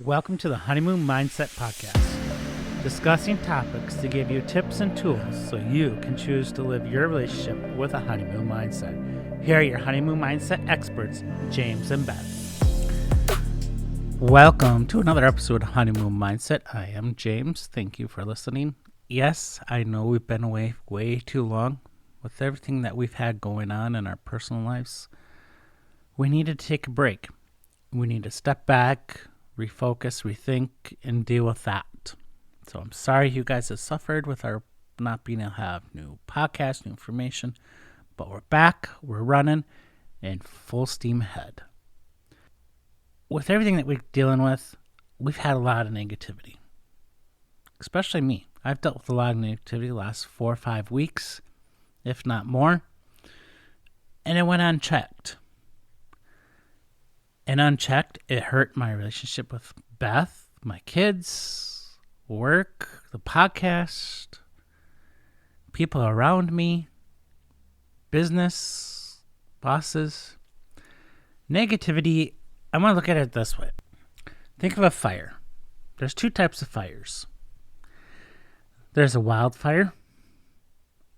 Welcome to the Honeymoon Mindset podcast, discussing topics to give you tips and tools so you can choose to live your relationship with a honeymoon mindset. Here are your honeymoon mindset experts, James and Beth. Welcome to another episode of Honeymoon Mindset. I am James. Thank you for listening. Yes, I know we've been away way too long. With everything that we've had going on in our personal lives, we need to take a break. We need to step back, refocus, rethink, and deal with that. So I'm sorry you guys have suffered with our not being able to have new podcasts, new information, but we're back, we're running, and full steam ahead. With everything that we're dealing with, we've had a lot of negativity, especially me. I've dealt with a lot of negativity the last 4 or 5 weeks, if not more, and it went unchecked. And unchecked, it hurt my relationship with Beth, my kids, work, the podcast, people around me, business, bosses. Negativity, I want to look at it this way. Think of a fire. There's 2 types of fires. There's a wildfire,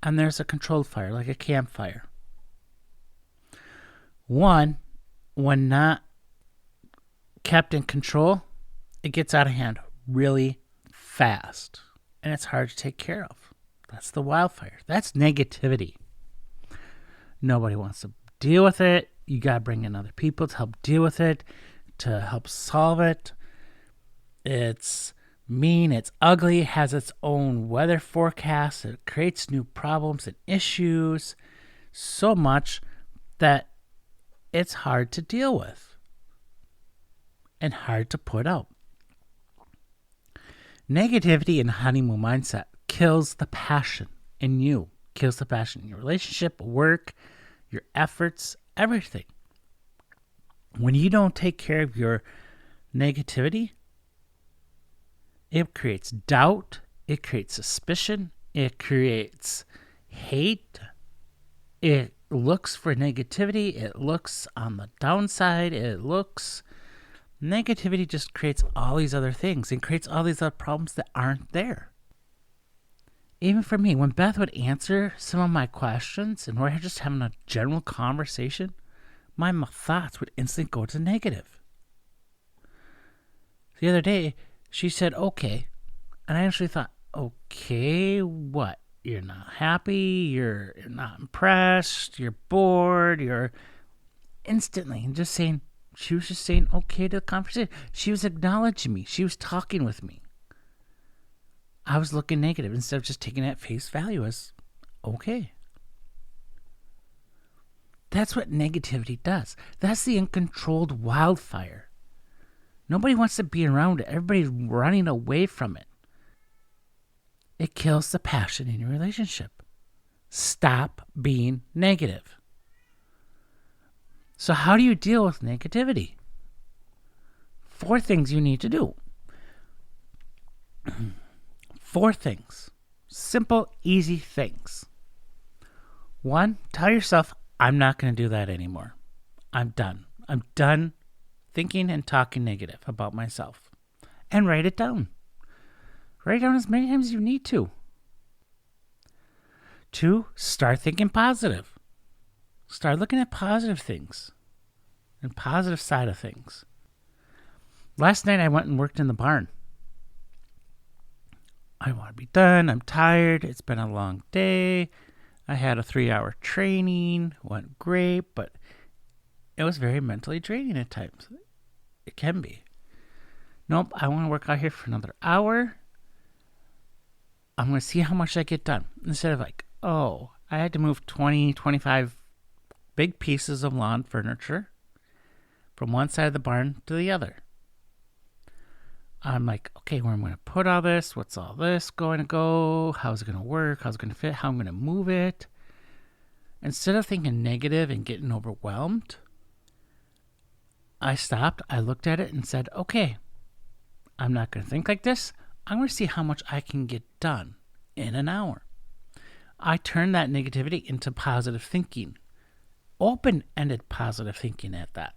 and there's a controlled fire, like a campfire. One, when not kept in control, it gets out of hand really fast, and it's hard to take care of. That's the wildfire. That's negativity. Nobody wants to deal with it. You got to bring in other people to help deal with it, to help solve it. It's mean, it's ugly, it has its own weather forecast. It creates new problems and issues so much that it's hard to deal with and hard to put out. Negativity in honeymoon mindset kills the passion in you, kills the passion in your relationship, work, your efforts, everything. When you don't take care of your negativity, it creates doubt, it creates suspicion, it creates hate, it looks for negativity, it looks on the downside, negativity just creates all these other things and creates all these other problems that aren't there. Even for me, when Beth would answer some of my questions and we're just having a general conversation, my thoughts would instantly go to negative. The other day, she said, okay. And I actually thought, okay, what? You're not happy, you're not impressed, you're bored, you're instantly and just saying, she was just saying okay to the conversation. She was acknowledging me. She was talking with me. I was looking negative instead of just taking it at face value as okay. That's what negativity does. That's the uncontrolled wildfire. Nobody wants to be around it. Everybody's running away from it. It kills the passion in your relationship. Stop being negative. So how do you deal with negativity? 4 things you need to do. 4 things. Simple, easy things. 1, tell yourself, I'm not going to do that anymore. I'm done. I'm done thinking and talking negative about myself. And write it down. Write it down as many times as you need to. 2, start thinking positive. Start looking at positive things and positive side of things. Last night I went and worked in the barn. I want to be done. I'm tired. It's been a long day. I had a 3-hour training. Went great, but it was very mentally draining at times. It can be. Nope, I want to work out here for another hour. I'm going to see how much I get done. Instead of like, oh, I had to move 20, 25 big pieces of lawn furniture from one side of the barn to the other. I'm like, okay, where am I going to put all this? What's all this going to go? How's it going to work? How's it going to fit? How am I going to move it? Instead of thinking negative and getting overwhelmed, I stopped, I looked at it and said, okay, I'm not going to think like this. I'm going to see how much I can get done in an hour. I turned that negativity into positive thinking. Open-ended positive thinking at that.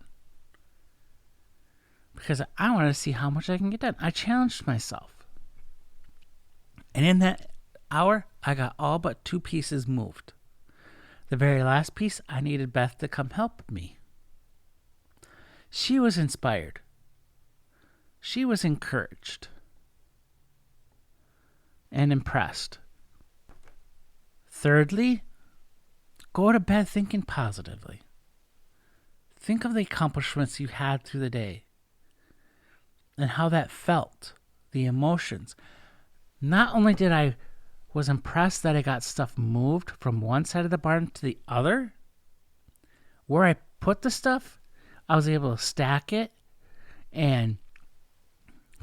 because I wanted to see how much I can get done. I challenged myself. And in that hour, I got all but 2 pieces moved. The very last piece, I needed Beth to come help me. She was inspired. She was encouraged and impressed. Thirdly, go to bed thinking positively. Think of the accomplishments you had through the day and how that felt, the emotions. Not only did I was impressed that I got stuff moved from one side of the barn to the other, where I put the stuff, I was able to stack it and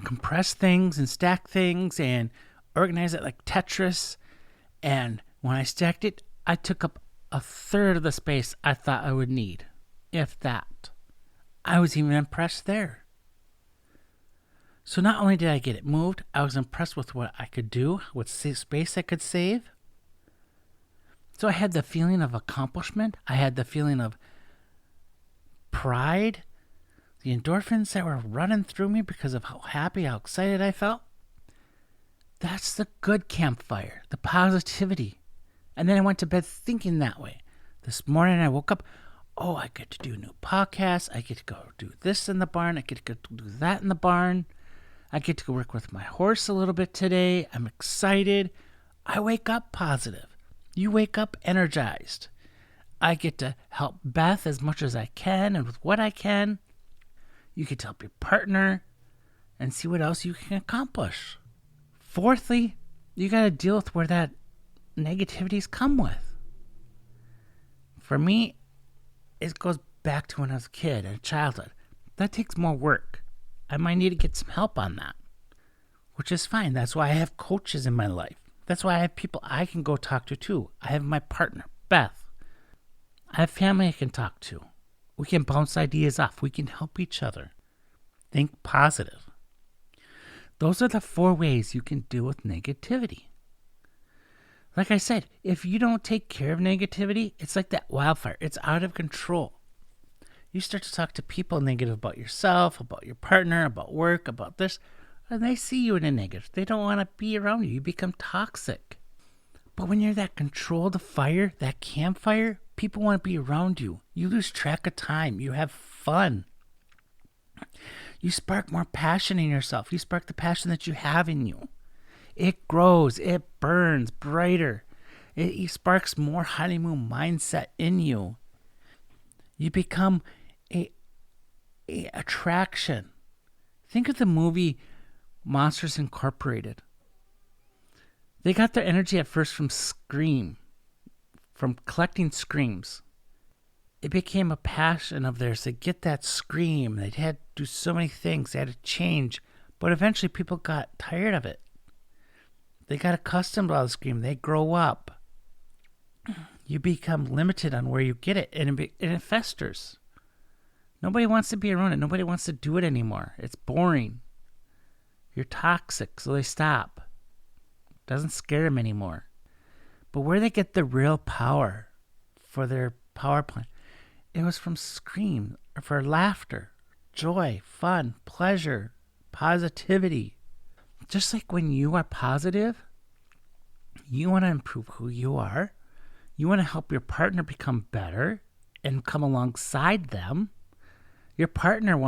compress things and stack things and organize it like Tetris. And when I stacked it, I took up a third of the space I thought I would need, if that. I was even impressed there. So not only did I get it moved, I was impressed with what I could do, what space I could save. So I had the feeling of accomplishment. I had the feeling of pride, the endorphins that were running through me because of how happy, how excited I felt. That's the good campfire, the positivity. And then I went to bed thinking that way. This morning I woke up, oh, I get to do a new podcast. I get to go do this in the barn. I get to go do that in the barn. I get to go work with my horse a little bit today. I'm excited. I wake up positive. You wake up energized. I get to help Beth as much as I can and with what I can. You get to help your partner and see what else you can accomplish. Fourthly, you got to deal with where that negativities come with. For me, it goes back to when I was a kid and childhood. That takes more work. I might need to get some help on that, which is fine. That's why I have coaches in my life. That's why I have people I can go talk to too. I have my partner, Beth. I have family I can talk to. We can bounce ideas off. We can help each other. Think positive. Those are the 4 ways you can deal with negativity. Like I said, if you don't take care of negativity, it's like that wildfire. It's out of control. You start to talk to people negative about yourself, about your partner, about work, about this, and they see you in a negative. They don't want to be around you. You become toxic. But when you're that control the fire, that campfire, people want to be around you. You lose track of time. You have fun. You spark more passion in yourself. You spark the passion that you have in you. It grows. It burns brighter. It sparks more honeymoon mindset in you. You become a attraction. Think of the movie Monsters Incorporated. They got their energy at first from collecting screams. It became a passion of theirs to get that scream. They had to do so many things. They had to change. But eventually people got tired of it. They got accustomed to all the scream. They grow up. You become limited on where you get it, and it festers. Nobody wants to be around it. Nobody wants to do it anymore. It's boring. You're toxic, so they stop. Doesn't scare them anymore. But where they get the real power for their power plant, it was from scream, or for laughter, joy, fun, pleasure, positivity. Just like when you are positive, you want to improve who you are. You want to help your partner become better and come alongside them. Your partner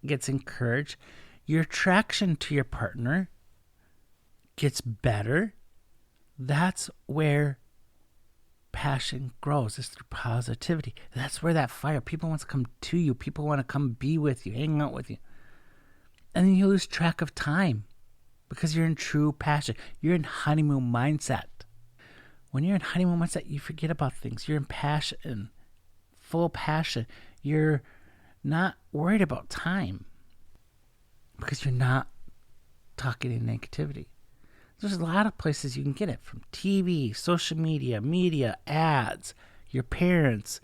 gets encouraged. Your attraction to your partner gets better. That's where passion grows. It's through positivity. That's where that fire. People want to come to you. People want to come be with you, hang out with you. And then you lose track of time because you're in true passion. You're in honeymoon mindset. When you're in honeymoon mindset, you forget about things. You're in passion, full passion. You're not worried about time because you're not talking in negativity. There's a lot of places you can get it, from TV, social media, ads, your parents,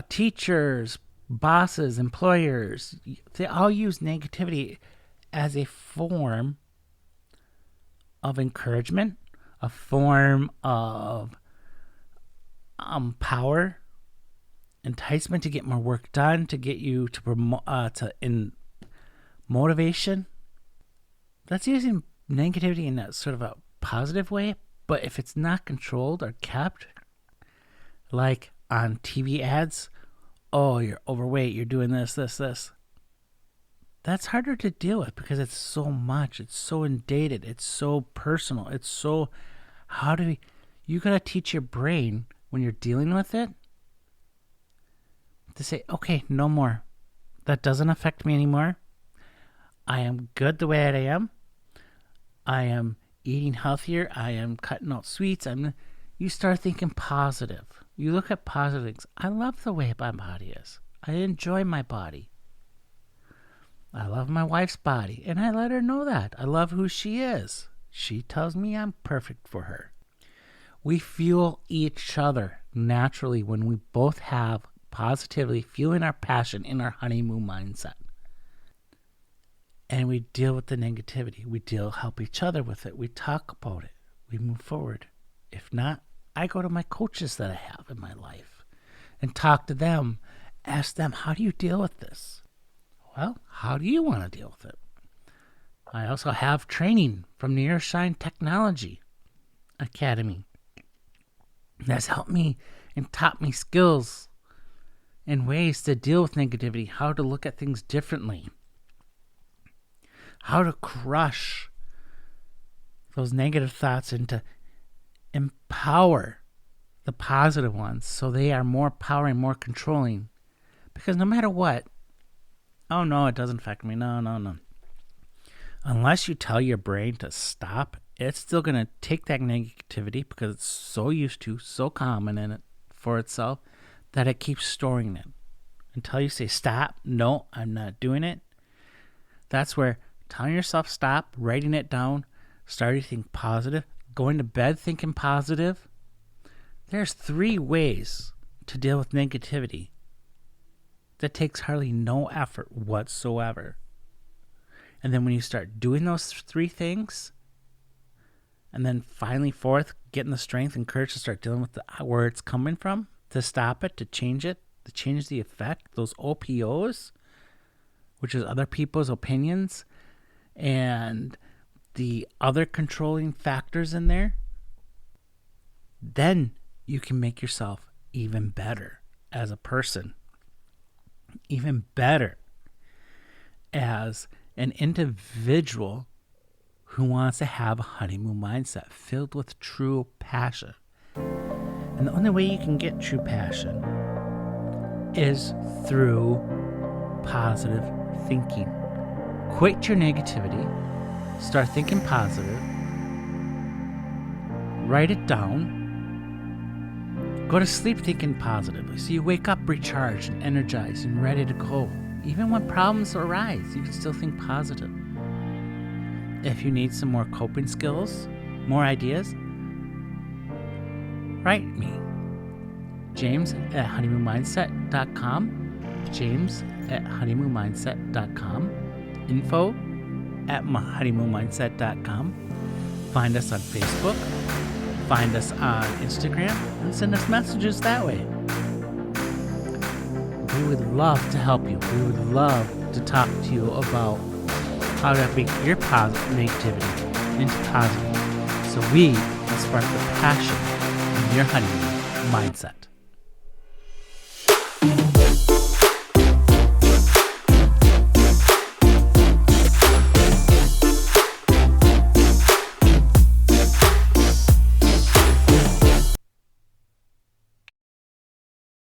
teachers, bosses, employers. They all use negativity as a form of encouragement, a form of power, enticement to get more work done, to get you to promote, in motivation. That's using negativity in that sort of a positive way. But if it's not controlled or kept, like on TV ads, oh, you're overweight, you're doing this. That's harder to deal with because it's so much. It's so inundated. It's so personal. It's so, you got to teach your brain when you're dealing with it to say, okay, no more. That doesn't affect me anymore. I am good the way I am. I am eating healthier. I am cutting out sweets. You start thinking positive. You look at positive things. I love the way my body is. I enjoy my body. I love my wife's body, and I let her know that. I love who she is. She tells me I'm perfect for her. We fuel each other naturally when we both have positively fueling our passion in our honeymoon mindset. And we deal with the negativity. We help each other with it. We talk about it. We move forward. If not, I go to my coaches that I have in my life and talk to them, ask them, how do you deal with this? Well, how do you want to deal with it? I also have training from Neuroscience Technology Academy that's helped me and taught me skills and ways to deal with negativity, how to look at things differently, how to crush those negative thoughts and to empower the positive ones so they are more powering, more controlling. Because no matter what, oh no, it doesn't affect me. No. Unless you tell your brain to stop, it's still going to take that negativity because it's so used to, so common in it for itself that it keeps storing it. Until you say stop, no, I'm not doing it. That's where telling yourself stop, writing it down, starting to think positive, going to bed thinking positive. There's 3 ways to deal with negativity that takes hardly no effort whatsoever. And then when you start doing those 3 things, and then finally 4th, getting the strength and courage to start dealing with where it's coming from, to stop it, to change it, to change the effect, those OPOs, which is other people's opinions, and the other controlling factors in there, then you can make yourself even better as a person. Even better as an individual who wants to have a honeymoon mindset filled with true passion. And the only way you can get true passion is through positive thinking. Quit your negativity. Start thinking positive. Write it down. Go to sleep thinking positively so you wake up recharged and energized and ready to go. Even when problems arise, you can still think positive. If you need some more coping skills, more ideas, write me. James@honeymoonmindset.com. James@honeymoonmindset.com. info@honeymoonmindset.com. Find us on Facebook. Find us on Instagram and send us messages that way. We would love to help you. We would love to talk to you about how to make your negativity into positive so we can spark the passion in your honeymoon mindset.